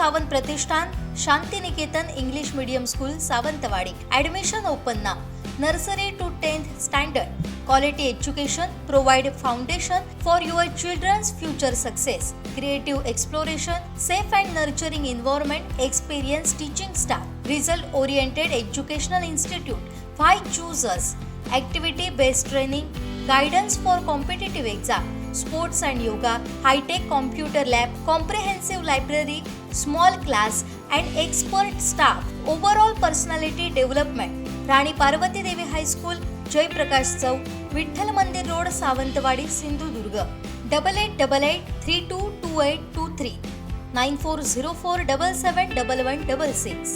Sawant Pratishthan, Shantiniketan English medium school, Sawantwadi. Admission open now. Nursery to 10th standard. Quality education provide foundation for your children's future success. Creative exploration, safe and nurturing environment, experienced teaching staff. Result oriented educational institute. Why choose us? Activity based training, guidance for competitive exam, sports and yoga, high-tech computer lab, comprehensive library, small class and expert staff. Overall personality development. राणी पार्वती देवी high school, Jayaprakash चौक, विठ्ठल मंदिर road, Sawantwadi, Sindhudurg. 8888322823 9404771166.